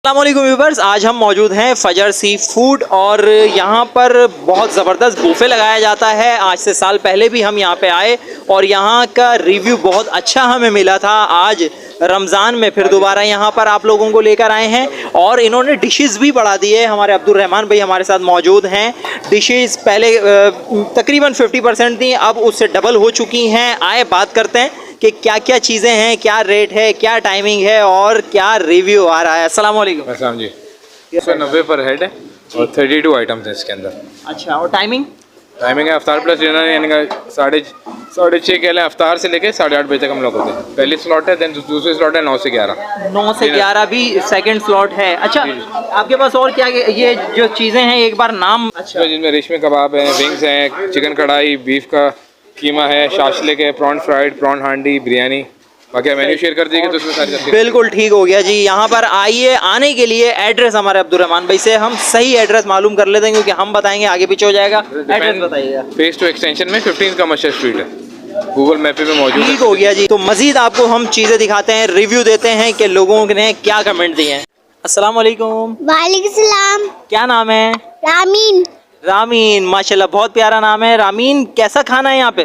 अस्सलामुअलैकुम व्यूवर्स, आज हम मौजूद हैं फजर सी फूड और यहाँ पर बहुत ज़बरदस्त बुफे लगाया जाता है। आज से साल पहले भी हम यहाँ पे आए और यहाँ का रिव्यू बहुत अच्छा हमें मिला था। आज रमज़ान में फिर दोबारा यहाँ पर आप लोगों को लेकर आए हैं और इन्होंने डिशेस भी बढ़ा दी है। हमारे अब्दुल रहमान भाई हमारे साथ मौजूद हैं। डिशेस पहले तकरीबन 50% थी, अब उससे डबल हो चुकी हैं। आए बात करते हैं कि क्या क्या चीज़ें हैं, क्या रेट है, क्या टाइमिंग है और क्या रिव्यू आ रहा है। अस्सलाम वालेकुम। अस्सलाम जी। 190 पर हेड है और 32 आइटम्स हैं इसके अंदर। अच्छा, और टाइमिंग? टाइमिंग है अफ्तार प्लस डिनर, यानी कि साढ़े छः के लिए अफ्तार से लेके 8:30 बजे तक हम लोग होते हैं। पहली स्लॉट है, देन दूसरी स्लॉट है 9 से 11। 9 से 11 भी सेकंड स्लॉट है। अच्छा, आपके पास और क्या ये जो चीज़ें हैं एक बार नाम? अच्छा, जिनमें रेशमी कबाब है, विंग्स हैं, चिकन कढ़ाई, बीफ का कीमा है, शाशलिक है, प्रॉन फ्राइड, प्रॉन हांडी, बिरयानी। बाकी मेन्यू शेयर कर दिए तो उसमें सारी चीज़ें। बिल्कुल ठीक हो गया जी। यहाँ पर आइए। आने के लिए एड्रेस हमारे अब्दुल रहमान भाई से हम सही एड्रेस मालूम कर लेते हैं, क्योंकि हम बताएंगे आगे पीछे हो जाएगा। एड्रेस बताइएगा। फेज 2 एक्सटेंशन में 15 कमर्शियल स्ट्रीट है, गूगल मैप पे मौजूद है। ठीक हो गया जी। तो मजीद आपको हम चीज़ें दिखाते हैं, रिव्यू देते हैं कि लोगों ने क्या कमेंट दिए हैं। अस्सलाम वालेकुम। वालेकुम सलाम। क्या नाम है? रामीन। रामीन, माशाल्लाह बहुत प्यारा नाम है। रामीन, कैसा खाना है यहाँ पे?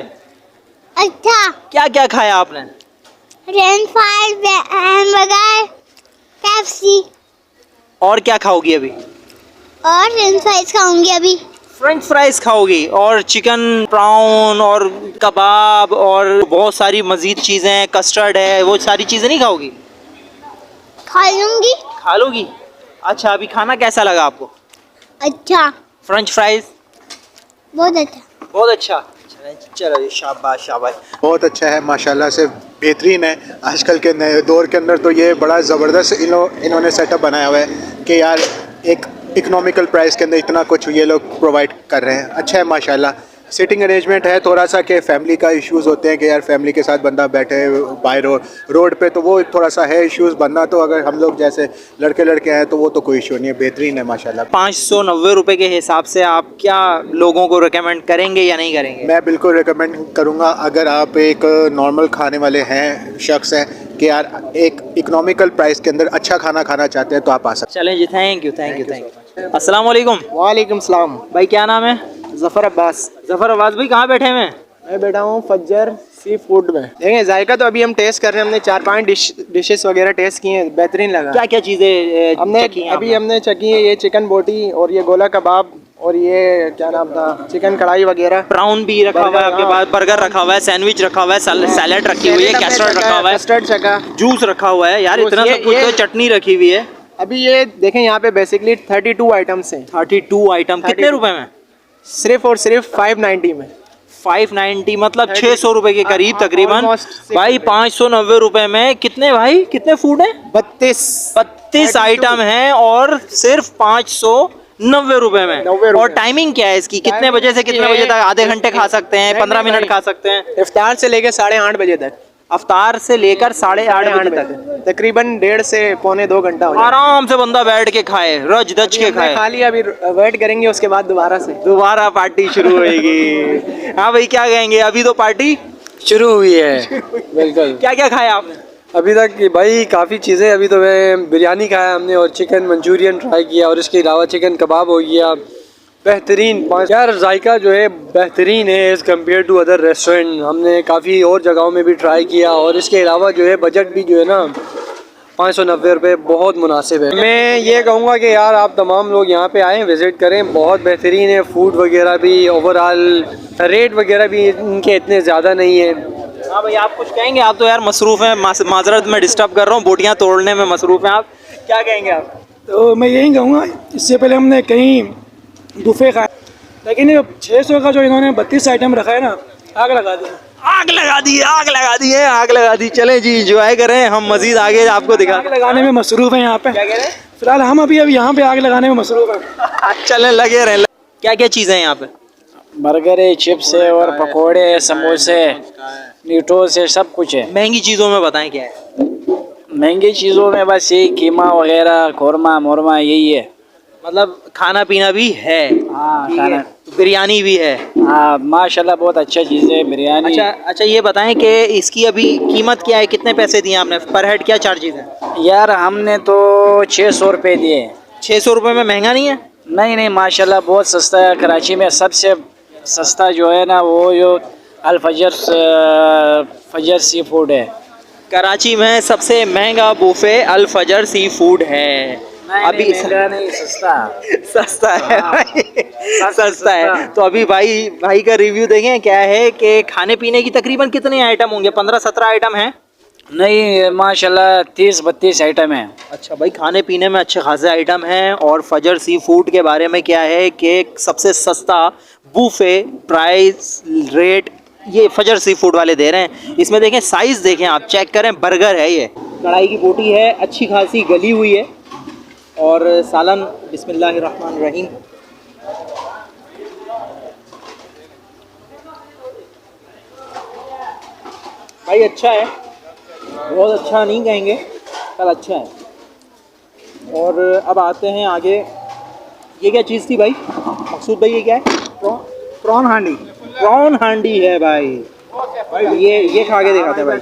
अच्छा। क्या क्या खाया आपने? French fries, hamburger, KFC. और क्या खाओगी अभी? और फ्रेंच फ्राइज खाऊंगी अभी। फ्रेंच फ्राइज खाओगी और चिकन प्राउन और कबाब और बहुत सारी मजीद चीज़ें हैं, कस्टर्ड है, वो सारी चीज़ें नहीं खाओगी? खा लूंगी। खा लोगी। अच्छा, अभी खाना कैसा लगा आपको? अच्छा, फ्रेंच फ्राइज बहुत अच्छा। बहुत अच्छा। चलो जी, शाबाश शाबाश। बहुत अच्छा है, माशाल्लाह से बेहतरीन है। आजकल के नए दौर के अंदर तो ये बड़ा ज़बरदस्त इन्होंने सेटअप बनाया हुआ है कि यार एक इकोनॉमिकल प्राइस के अंदर इतना कुछ ये लोग प्रोवाइड कर रहे हैं। अच्छा है माशाल्लाह। सिटिंग अरेंजमेंट है, थोड़ा सा कि फैमिली का इश्यूज़ होते हैं कि यार फैमिली के साथ बंदा बैठे बाय रोड पे, तो वो थोड़ा सा है इश्यूज़ बनना। तो अगर हम लोग जैसे लड़के हैं तो वो तो कोई इशू नहीं है, बेहतरीन है माशाल्लाह। 590 रुपये के हिसाब से आप क्या लोगों को रिकमेंड करेंगे या नहीं करेंगे? मैं बिल्कुल रिकमेंड करूँगा। अगर आप एक नॉर्मल खाने वाले हैं शख्स हैं कि यार एक इकोनॉमिकल प्राइस के अंदर अच्छा खाना खाना चाहते हैं तो आप आ सकते चलें जी, थैंक यू थैंक यू। अस्सलाम वालेकुम। वालेकुम सलाम। भाई क्या नाम है? जफ़र अब्बास। जफ़र अब्बास भाई, कहाँ बैठे हुए हैं? मैं बैठा हूँ फज्जर सी फूड में। देखें जायका तो अभी हम टेस्ट कर रहे हैं। हमने 4-5 डिशेस वगैरह टेस्ट किए हैं, बेहतरीन लगा। क्या क्या चीज़ें हमने चखी है। ये चिकन बोटी और ये गोला कबाब और ये क्या नाम था, चिकन कढ़ाई वगैरह। प्राउन भी रखा हुआ है आपके पास, बर्गर रखा हुआ है, सैंडविच रखा हुआ है, सैलेड रखी हुई है, कैसरॉल रखा हुआ है, कस्टर्ड चखा, जूस रखा हुआ है। यार इतना सब कुछ, तो चटनी रखी हुई है। अभी ये देखें यहाँ पे बेसिकली 32 आइटम्स हैं। 32 आइटम। कितने रुपए में? सिर्फ और सिर्फ 590 में। 590 मतलब 600 रुपए के करीब तकरीबन। भाई 590 रुपए में कितने भाई, कितने फूड है? 32 आइटम है और सिर्फ 590 रुपए में। और टाइमिंग क्या है इसकी? कितने बजे से कितने बजे तक? आधे घंटे खा सकते हैं, 15 मिनट खा सकते हैं? इफ्तार से लेकर 8:30 बजे तक। अफ्तार से लेकर 8:30 बजे तक, तकरीबन 1.5 से पौने 2 घंटा आराम से बंदा बैठ के खाए, रज दज के खाए। खाली अभी वेट करेंगे, उसके बाद दोबारा पार्टी शुरू होगी। हाँ भाई, क्या कहेंगे? अभी तो पार्टी शुरू हुई है। बिल्कुल। क्या क्या खाया आपने अभी तक? भाई काफ़ी चीज़ें। अभी तो मैं बिरयानी खाया हमने और चिकन मंचूरियन ट्राई किया और इसके अलावा चिकन कबाब हो गया। बेहतरीन। यार जायका जो है बेहतरीन है as compare to other restaurant. हमने काफ़ी और जगहों में भी ट्राई किया और इसके अलावा जो है बजट भी जो है ना 590 रुपये बहुत मुनासिब है। मैं ये कहूँगा कि यार आप तमाम लोग यहाँ पे आएँ, विज़िट करें। बहुत बेहतरीन है, फूड वगैरह भी, ओवरऑल रेट वगैरह भी इनके इतने ज़्यादा नहीं है। हाँ भाई, आप कुछ कहेंगे? आप तो यार मसरूफ़ हैं, माजरत में डिस्टर्ब कर रहा हूँ, बोटियाँ तोड़ने में मसरूफ़ हैं आप। क्या कहेंगे आप? तो मैं यही कहूँगा, इससे पहले हमने कहीं बुफे खाए, लेकिन ये 600 का जो इन्होंने 32 आइटम रखा है ना, आग लगा दी। आग लगा दी, आग लगा दी है, आग लगा दी। चलें जी, एंजॉय करें, हम मजीद आगे आपको दिखा। आग लगाने में मसरूफ़ हैं यहाँ पे। क्या कह रहे हैं? फिलहाल हम अभी यहाँ पे आग लगाने में मसरूफ़ हैं। चलें, लगे रहें। क्या क्या चीज़ें हैं यहाँ पे? बर्गर है, चिप्स है और पकोड़े है, समोसे, न्यूट्रोल्स है, सब कुछ है। महंगी चीज़ों में बताएं क्या है? महंगी चीज़ों में बस यही कीमा वगैरह, कौरमा मोरमा, यही है। मतलब खाना पीना भी है। हाँ ठीक खाना है, बिरयानी भी है। हाँ माशाल्लाह बहुत अच्छा चीज़ है बिरयानी। अच्छा अच्छा, ये बताएं कि इसकी अभी कीमत क्या है, कितने पैसे दिए आपने, पर हेड क्या चार्जेस हैं? यार हमने तो 600 रुपये दिए। 600 रुपये में महंगा नहीं है? नहीं नहीं माशाल्लाह बहुत सस्ता है। कराची में सबसे सस्ता जो है ना वो जो फजर सी फूड है। कराची में सबसे महंगा बुफे अल फजर सी फूड है। अभी महंगा नहीं सस्ता। सस्ता है भाई, सस्ता है। सस्ता। तो अभी भाई का रिव्यू देखें क्या है कि खाने पीने की तकरीबन कितने आइटम होंगे, 15-17 आइटम हैं? नहीं माशाल्लाह 30-32 आइटम है। अच्छा भाई, खाने पीने में अच्छे खासे आइटम हैं। और फजर सी फूड के बारे में क्या है कि सबसे सस्ता बुफे प्राइस रेट ये फजर सी फूड वाले दे रहे हैं। इसमें देखें साइज़ देखें आप, चेक करें, बर्गर है ये, कढ़ाई की बोटी है, अच्छी खासी गली हुई है, और सालन बिस्मिल्लाहिर्रहमानिर्रहीम। भाई अच्छा है, बहुत अच्छा नहीं कहेंगे पर अच्छा है। और अब आते हैं आगे, ये क्या चीज़ थी भाई मकसूद भाई, ये क्या है? प्रॉन हांडी। प्रॉन हांडी है भाई। ये खा के दिखाते हैं भाई।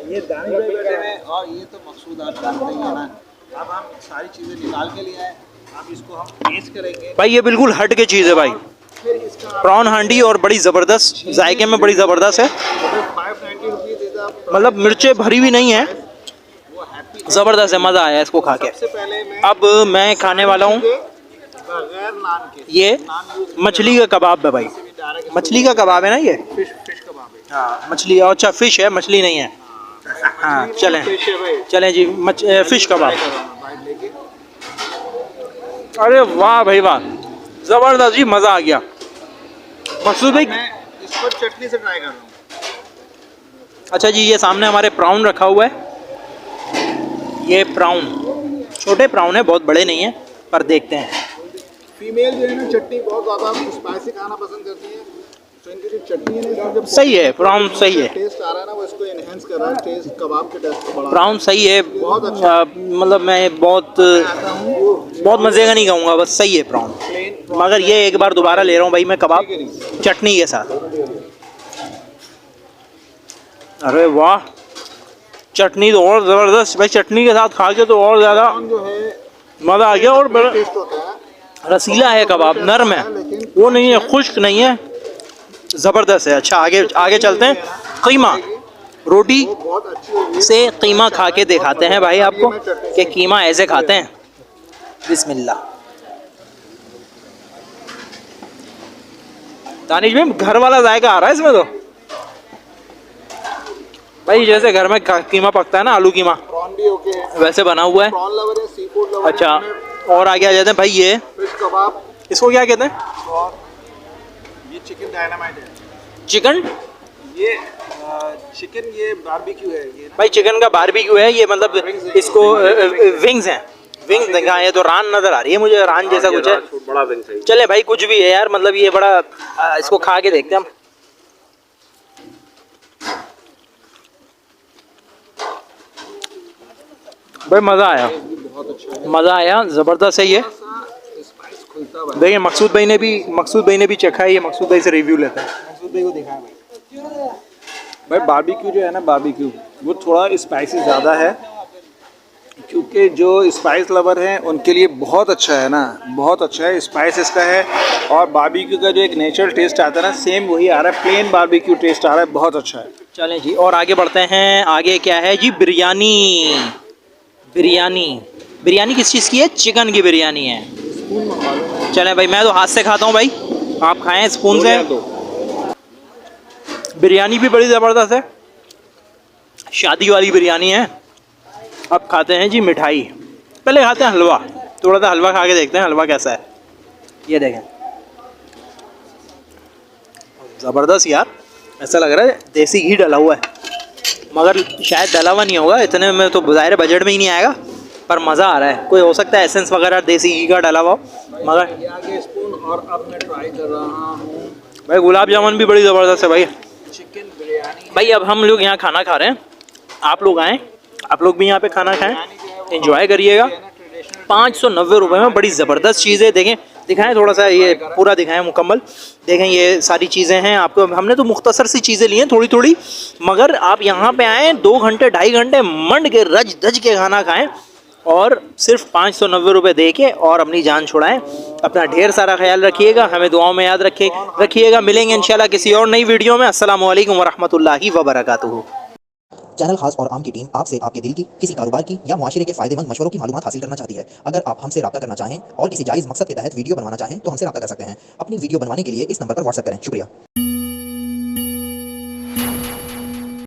ये दानिश भाई बैठे हैं और ये तो मकसूद आप जानते ही हैं ना। अब हम सारी चीज़ें निकाल के लिए आए, अब इसको हम टेस्ट करेंगे। भाई ये बिल्कुल हट के चीज़ है भाई, प्रॉन हांडी, और बड़ी ज़बरदस्त जायके में, बड़ी ज़बरदस्त है। 590 रुपीज़ देता आप। मतलब मिर्चें भरी भी नहीं है, ज़बरदस्त है, मज़ा आया इसको खा के। सबसे पहले मैं अब मैं खाने वाला हूँ बगैर नान के ये मछली का कबाब है भाई। मछली का कबाब है ना ये? फिश कबाब है। हाँ मछली, अच्छा फिश है, मछली नहीं है। हाँ चलें चलें जी, फिश कबाब। अरे वाह भाई वाह, ज़बरदस्त जी, मज़ा आ गया। मकसूद भाई मैं इस पर चटनी से ट्राई कर रहा हूँ। अच्छा जी, ये सामने हमारे प्राउन रखा हुआ है। ये प्राउन छोटे प्राउन है, बहुत बड़े नहीं है, पर देखते हैं। फीमेल जो है ना चटनी बहुत ज़्यादा स्पाइसी खाना पसंद करती है, तो इनकी जो चटनी है ना इसमें सही है, प्राउन सही है, टेस्ट आ रहा है ना, वो इसको एनहेंस कर रहा है, टेस्ट कबाब के टेस्ट को बढ़ा प्राउन सही है। बहुत अच्छा। मतलब मैं बहुत मज़े का नहीं कहूँगा, बस सही है प्राउन। मगर ये एक बार दोबारा ले रहा हूँ भाई मैं कबाब चटनी के साथ। अरे वाह, चटनी तो और ज़बरदस्त भाई, चटनी के साथ खा के तो और ज़्यादा जो है मज़ा आ गया। और बड़ा टेस्ट होता है। रसीला है कबाब, नरम है, वो नहीं है, खुश्क नहीं है, ज़बरदस्त है। अच्छा आगे चलते हैं। कीमा रोटी बहुत अच्छी होगी। से कीमा खा के दिखाते हैं भाई आपको कि कीमा ऐसे खाते हैं। बिस्मिल्लाह। दानिश भाई घर वाला जायका आ रहा है इसमें तो भाई, जैसे घर में कीमा पकता है ना, आलू कीमा, प्रॉन भी ओके है। वैसे बना हुआ है। प्रॉन लवर है, सी फूड लवर। अच्छा, और आगे आ जाते हैं भाई, ये फिश कबाब इसको क्या कहते हैं? और ये चिकन डायनामाइट है। चिकन, ये चिकन, ये बारबेक्यू है ये ना? भाई चिकन का बारबेक्यू है ये, मतलब इसको विंग्स हैं, विंग्स देखा, ये तो रान नजर आ रही है मुझे, रान जैसा कुछ है, बड़ा विंग्स है। चले भाई कुछ भी है यार, मतलब ये बड़ा इसको खा के देखते हैं हम। भाई मज़ा आया, मज़ा आया, ज़बरदस्त है ये। देखिए मकसूद भाई ने भी चखा है, ये मकसूद भाई से रिव्यू लेते हैं। मकसूद भाई को दिखाया भाई बारबेक्यू जो है ना, बारबेक्यू वो थोड़ा स्पाइसी ज़्यादा है, क्योंकि जो स्पाइस लवर हैं उनके लिए बहुत अच्छा है ना, बहुत अच्छा है, स्पाइस इसका है। और बारबेक्यू का जो एक नेचुरल टेस्ट आता है ना, सेम वही आ रहा है, प्लेन बारबेक्यू टेस्ट आ रहा है, बहुत अच्छा है। चलें जी, और आगे बढ़ते हैं। आगे क्या है जी? बिरयानी। बिरयानी किस चीज़ की है? चिकन की बिरयानी है। चलें भाई, मैं तो हाथ से खाता हूँ भाई, आप खाएं स्पून से। बिरयानी भी बड़ी ज़बरदस्त है, शादी वाली बिरयानी है। अब खाते हैं जी मिठाई, पहले खाते हैं हलवा, थोड़ा सा हलवा खा के देखते हैं हलवा कैसा है। ये देखें, ज़बरदस्त यार, ऐसा लग रहा है देसी घी डला हुआ है, मगर शायद डला हुआ नहीं होगा, इतने में तो ज़ाहिर बजट में ही नहीं आएगा, पर मज़ा आ रहा है। कोई हो सकता है एसेंस वगैरह देसी घी का डला हुआ हो, मगर आगे स्पून। और अब मैं ट्राई कर रहा हूँ भाई गुलाब जामुन भी बड़ी ज़बरदस्त है भाई। चिकन बिरयानी। भाई अब हम लोग यहाँ खाना खा रहे हैं, आप लोग आएँ, आप लोग भी यहाँ पे खाना खाएं, एंजॉय करिएगा। ट्रेडिशनल 590 रुपये में बड़ी ज़बरदस्त चीज़ है। देखें, दिखाएं थोड़ा सा, ये पूरा दिखाएं मुकम्मल। देखें ये सारी चीज़ें हैं आपको, हमने तो मुख्तसर सी चीज़ें ली हैं थोड़ी थोड़ी, मगर आप यहाँ पे आएँ 2 घंटे 2.5 घंटे मंड के रज धज के खाना खाएँ और सिर्फ 590 रुपये दे के और अपनी जान छुड़ाएं। अपना ढेर सारा ख्याल रखिएगा, हमें दुआओं में याद रखिएगा। मिलेंगे इंशाल्लाह किसी और नई वीडियो में। अस्सलामु अलैकुम वरहमतुल्लाहि वबरकातुहू। चैनल खास और आम की टीम आपसे आपके दिल की, किसी कारोबार की या मुआशरे के फायदेमंद मशवरों की मालूमात हासिल करना चाहती है। अगर आप हमसे रब्ता करना चाहें और किसी जायज़ मकसद के तहत वीडियो बनवाना चाहें तो हमसे रब्ता कर सकते हैं। अपनी वीडियो बनवाने के लिए इस नंबर पर व्हाट्सएप करें। शुक्रिया।